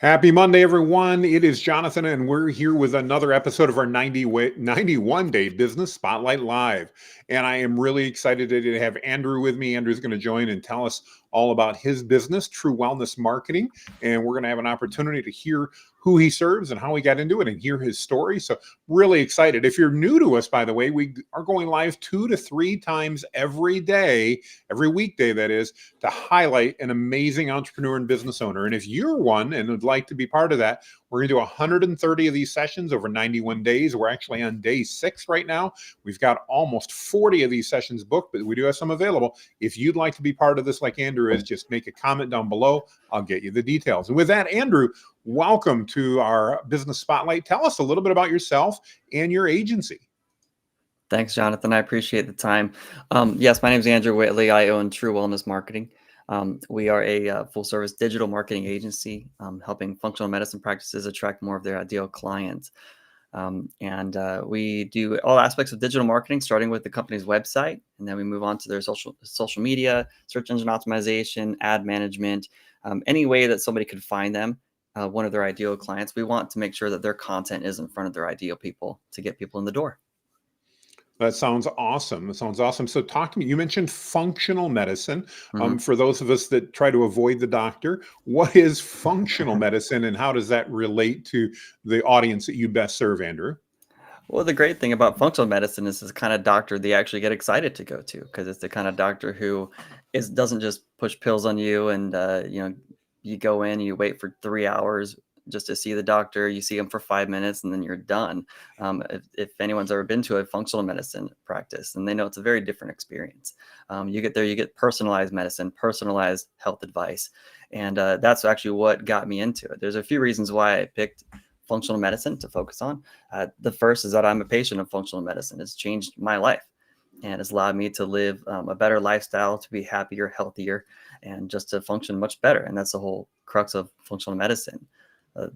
Happy Monday, everyone. It is Jonathan, and we're here with another episode of our 91 Day Business Spotlight Live. And I am really excited today to have Andrew with me. Andrew's going to join and tell us all about his business, True Wellness Marketing. And we're going to have an opportunity to hear who he serves and how he got into it and hear his story. So, really excited. If you're new to us, by the way, we are going live 2 to 3 times every day, every weekday, that is, to highlight an amazing entrepreneur and business owner. And if you're one and would like to be part of that, we're going to do 130 of these sessions over 91 days. We're actually on day 6 right now. We've got almost 40 of these sessions booked, but we do have some available. If you'd like to be part of this like Andrew is, just make a comment down below. I'll get you the details. And with that, Andrew, welcome to our Business Spotlight. Tell us a little bit about yourself and your agency. Thanks, Jonathan. I appreciate the time. Yes, my name is Andrew Whitley. I own True Wellness Marketing. We are a full-service digital marketing agency helping functional medicine practices attract more of their ideal clients. We do all aspects of digital marketing, starting with the company's website, and then we move on to their social media, search engine optimization, ad management, any way that somebody could find them, one of their ideal clients. We want to make sure that their content is in front of their ideal people to get people in the door. That sounds awesome. That sounds awesome. So talk to me. You mentioned functional medicine. Mhm. For those of us that try to avoid the doctor, what is functional medicine and how does that relate to the audience that you best serve, Andrew? Well, the great thing about functional medicine is the kind of doctor they actually get excited to go to because it's the kind of doctor who doesn't just push pills on you and you go in, you wait for 3 hours just to see the doctor. You see him for 5 minutes and then you're done. If anyone's ever been to a functional medicine practice, then they know it's a very different experience. You get there, you get personalized medicine, personalized health advice, and that's actually what got me into it. There's a few reasons why I picked functional medicine to focus on. The first is that I'm a patient of functional medicine. It's changed my life and has allowed me to live a better lifestyle, to be happier, healthier, and just to function much better. And that's the whole crux of functional medicine.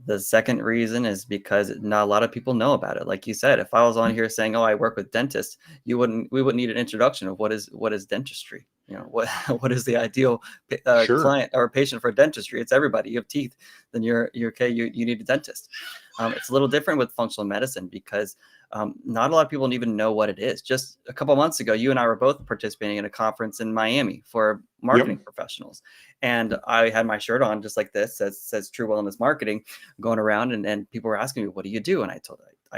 The second reason is because not a lot of people know about it. Like you said, if I was on here saying, "Oh, I work with dentists," we wouldn't need an introduction of what is dentistry. What what is the ideal Sure. client or patient for dentistry? It's everybody. You have teeth, then you're okay. You need a dentist. It's a little different with functional medicine because not a lot of people even know what it is. Just a couple months ago, you and I were both participating in a conference in Miami for marketing Yep. professionals. And I had my shirt on just like this, says True Wellness Marketing, going around and people were asking me, what do you do? And I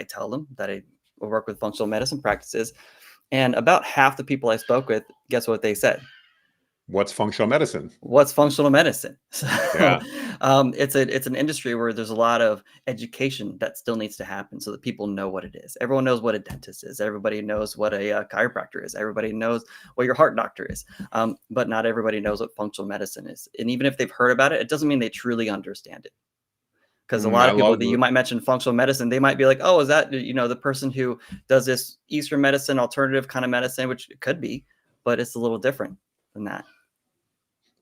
tell them that I work with functional medicine practices. And about half the people I spoke with, guess what they said? What's functional medicine? What's functional medicine? So Yeah. it's an industry where there's a lot of education that still needs to happen so that people know what it is. Everyone knows what a dentist is. Everybody knows what a chiropractor is. Everybody knows what your heart doctor is. But not everybody knows what functional medicine is. And even if they've heard about it, it doesn't mean they truly understand it. Because a lot I of people love that you might mention functional medicine, they might be like, "Oh, is that the person who does this Eastern medicine, alternative kind of medicine?" Which it could be, but it's a little different than that.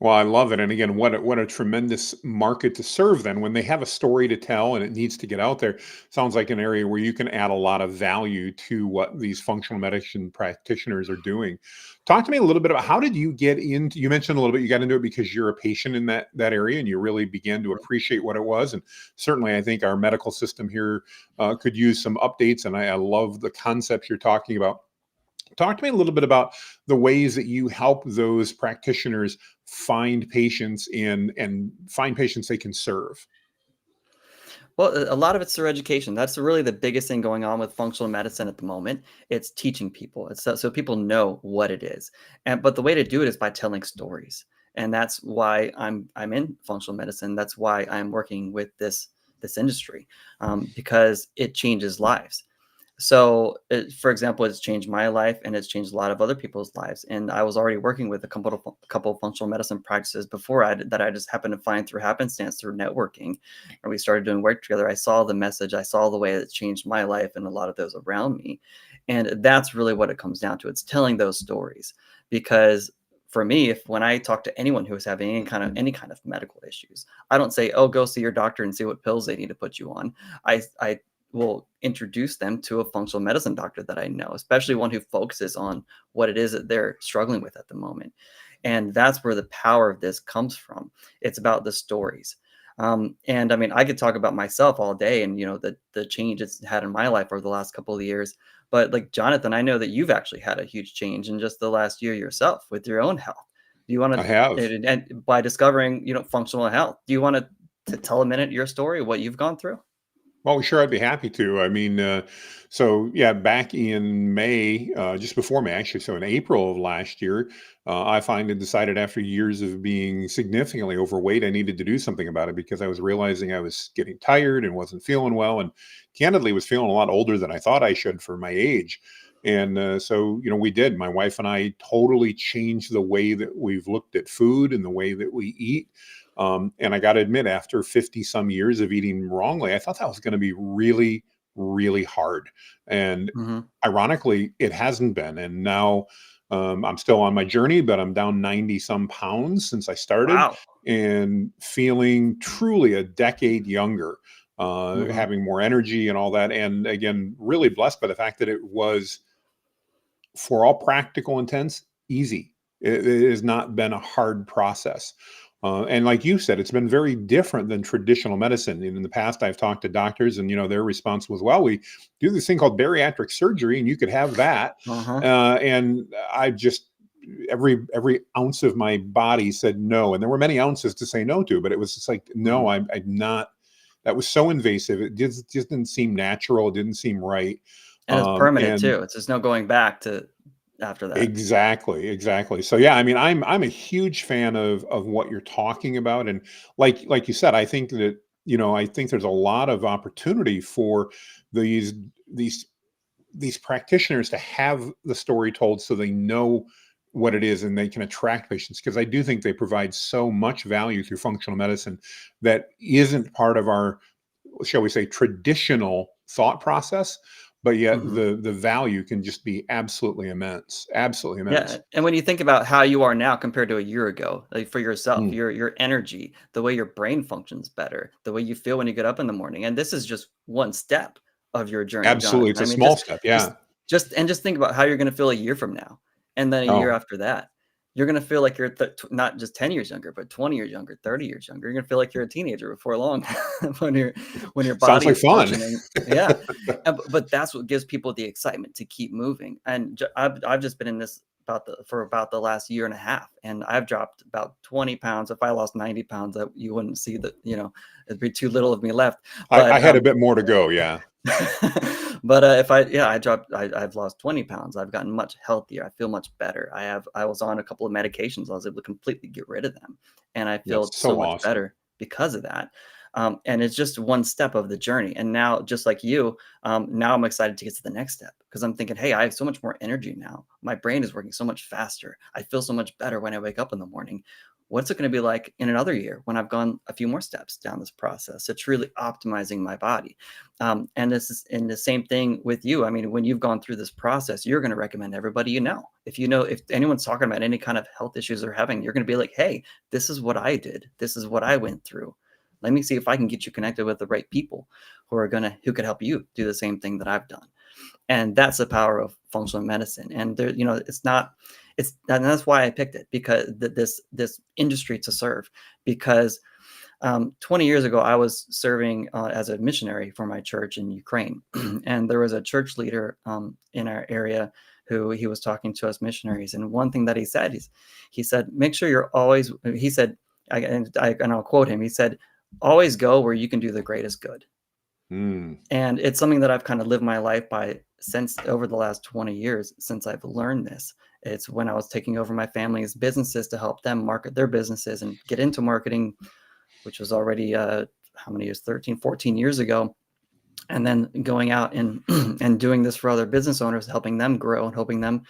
Well, I love it. And again, what a tremendous market to serve then when they have a story to tell and it needs to get out there. Sounds like an area where you can add a lot of value to what these functional medicine practitioners are doing. Talk to me a little bit about how did you get into, you mentioned a little bit you got into it because you're a patient in that area and you really began to appreciate what it was. And certainly I think our medical system here could use some updates. And I love the concepts you're talking about. Talk to me a little bit about the ways that you help those practitioners find patients and find patients they can serve. Well, a lot of it's through education. That's really the biggest thing going on with functional medicine at the moment. It's teaching people. It's so people know what it is. And but the way to do it is by telling stories. And that's why I'm in functional medicine. That's why I'm working with this industry because it changes lives. So, for example, it's changed my life and it's changed a lot of other people's lives. And I was already working with a couple of functional medicine practices before that I just happened to find through happenstance through networking. And we started doing work together. I saw the message, I saw the way it changed my life and a lot of those around me. And that's really what it comes down to. It's telling those stories because for me, if when I talk to anyone who is having any kind of medical issues, I don't say, "Oh, go see your doctor and see what pills they need to put you on." I will introduce them to a functional medicine doctor that I know, especially one who focuses on what it is that they're struggling with at the moment. And that's where the power of this comes from. It's about the stories. And I mean, I could talk about myself all day and, the change it's had in my life over the last couple of years. But like Jonathan, I know that you've actually had a huge change in just the last year yourself with your own health. Do you want I to, have. and by discovering, functional health, do you want to tell a minute your story, what you've gone through? Well, sure, I'd be happy to. I mean, so yeah, back in May, just before May, actually, so in April of last year, I finally decided after years of being significantly overweight, I needed to do something about it because I was realizing I was getting tired and wasn't feeling well, and candidly was feeling a lot older than I thought I should for my age. And so, we did. My wife and I totally changed the way that we've looked at food and the way that we eat. And I got to admit, after 50 some years of eating wrongly, I thought that was going to be really, really hard. And Hmm. ironically, it hasn't been. And now I'm still on my journey, but I'm down 90 some pounds since I started Wow. and feeling truly a decade younger, Hmm. having more energy and all that. And again, really blessed by the fact that it was, for all practical intents, easy. It has not been a hard process. And like you said, it's been very different than traditional medicine. And in the past, I've talked to doctors, and their response was, "Well, we do this thing called bariatric surgery, and you could have that." Uh-huh. And I just every ounce of my body said no, and there were many ounces to say no to, but it was just like, no, Hmm. I'm not. That was so invasive. It just didn't seem natural. It didn't seem right. And it's permanent And too. It's just no going back to after that. exactly, exactly. So yeah, I mean, I'm a huge fan of what you're talking about, and like you said, I think that I think there's a lot of opportunity for these these these practitioners to have the story told so they know what it is and they can attract patients, because I do think they provide so much value through functional medicine that isn't part of our, shall we say, traditional thought process, but yet Mhm. the value can just be absolutely immense, absolutely Yeah, immense. and when you think about how you are now compared to a year ago, like for yourself, Mm, your energy, the way your brain functions better, the way you feel when you get up in the morning, and this is just one step of your journey, absolutely, Jonathan. it's a I mean, small just step, just yeah. just think about how you're gonna feel a year from now, and then a year Oh, after that. You're gonna feel like you're not just 10 years younger, but 20 years younger, 30 years younger. You're gonna feel like you're a teenager before long when your sounds body like is fun. functioning. Yeah, but that's what gives people the excitement to keep moving. And I've just been in this for about the last year and a half, and I've dropped about 20 pounds. If I lost 90 pounds, that you wouldn't see that, it'd be too little of me left. I But had a bit more to go, yeah. but if I yeah I dropped I've lost 20 pounds. I've gotten much healthier. I feel much better. I was on a couple of medications. I was able to completely get rid of them, and I That's feel so so much awesome. better because of that. And it's just one step of the journey. And now, just like you, now I'm excited to get to the next step because I'm thinking, hey, I have so much more energy now. My brain is working so much faster. I feel so much better when I wake up in the morning. What's it going to be like in another year when I've gone a few more steps down this process? It's really optimizing my body. And this is in the same thing with you. I mean, when you've gone through this process, you're going to recommend everybody you know. If anyone's talking about any kind of health issues they're having, you're going to be like, hey, this is what I did. This is what I went through. Let me see if I can get you connected with the right people who could help you do the same thing that I've done. And that's the power of functional medicine. And there, it's not, it's and that's why I picked it, because this industry to serve. Because 20 years ago, I was serving as a missionary for my church in Ukraine, and there was a church leader in our area who he was talking to us missionaries. And one thing that he said, make sure you're always. He said, and I'll quote him. He said, "Always go where you can do the greatest good." Mm, And it's something that I've kind of lived my life by since over the last 20 years since I've learned this. It's when I was taking over my family's businesses to help them market their businesses and get into marketing, which was already how many years, 13, 14 years ago. And then going out and and doing this for other business owners, helping them grow and helping them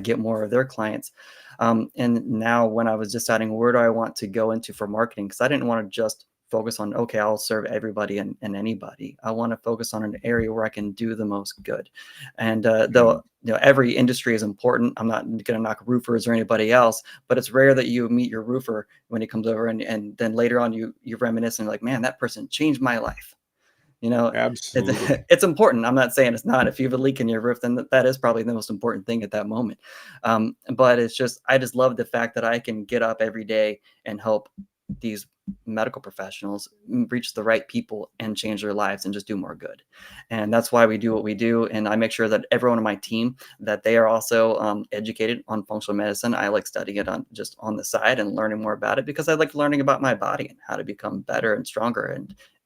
get more of their clients. And now when I was deciding where do I want to go into for marketing, because I didn't want to just focus on, okay, I'll serve everybody and anybody. I want to focus on an area where I can do the most good. And mm, though every industry is important, I'm not going to knock roofers or anybody else, but it's rare that you meet your roofer when he comes over and then later on you reminisce and like, man, that person changed my life. You know, absolutely. it's important. I'm not saying it's not. If you have a leak in your roof, then that is probably the most important thing at that moment. But I just love the fact that I can get up every day and help. these medical professionals reach the right people and change their lives and just do more good. And that's why we do what we do. And I make sure that everyone on my team, that they are also educated on functional medicine. I like studying it on the side and learning more about it, because I like learning about my body and how to become better and stronger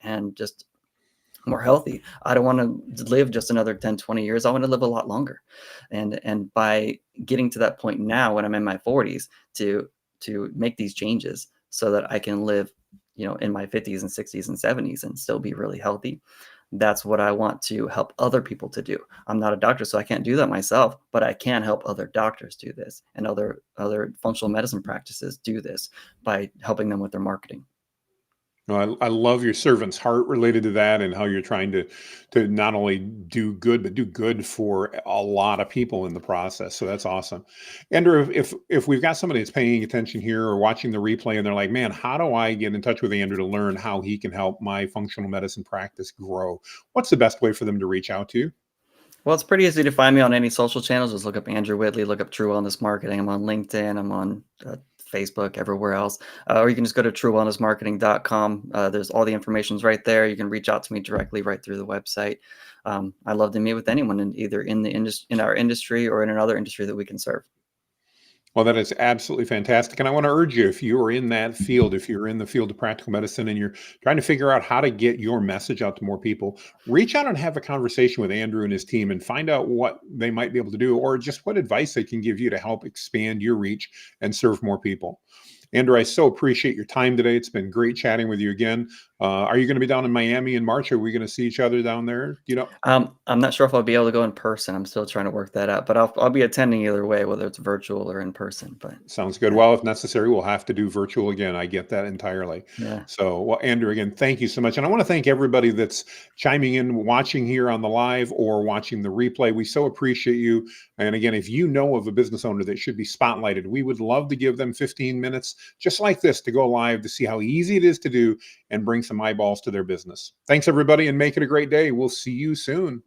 and just more healthy. I don't want to live just another 10, 20 years. I want to live a lot longer. And by getting to that point now, when I'm in my 40s, to make these changes so that I can live, in my 50s and 60s and 70s and still be really healthy. That's what I want to help other people to do. I'm not a doctor, so I can't do that myself, but I can help other doctors do this, and other functional medicine practices do this by helping them with their marketing. No, I love your servant's heart related to that, and how you're trying to not only do good, but do good for a lot of people in the process. So that's awesome. Andrew, if we've got somebody that's paying attention here or watching the replay and they're like, man, how do I get in touch with Andrew to learn how he can help my functional medicine practice grow? What's the best way for them to reach out to you? Well, it's pretty easy to find me on any social channels. Just look up Andrew Whitley, look up True Wellness Marketing. I'm on LinkedIn, I'm on Facebook, everywhere else. Or you can just go to truewellnessmarketing.com. There's all the information's right there. You can reach out to me directly right through the website. I love to meet with anyone either in our industry or in another industry that we can serve. Well, that is absolutely fantastic. And I want to urge you, if you are in that field, if you're in the field of practical medicine and you're trying to figure out how to get your message out to more people, reach out and have a conversation with Andrew and his team and find out what they might be able to do, or just what advice they can give you to help expand your reach and serve more people. Andrew, I so appreciate your time today. It's been great chatting with you again. Are you going to be down in Miami in March? Are we going to see each other down there? I'm not sure if I'll be able to go in person. I'm still trying to work that out, but I'll be attending either way, whether it's virtual or in person. But Sounds good. yeah, Well, if necessary, we'll have to do virtual again. I get that entirely. yeah. So, well, Andrew, again, thank you so much. And I want to thank everybody that's chiming in, watching here on the live or watching the replay. We so appreciate you. And again, if you know of a business owner that should be spotlighted, we would love to give them 15 minutes just like this to go live to see how easy it is to do and bring some eyeballs to their business. Thanks, everybody, and make it a great day. We'll see you soon.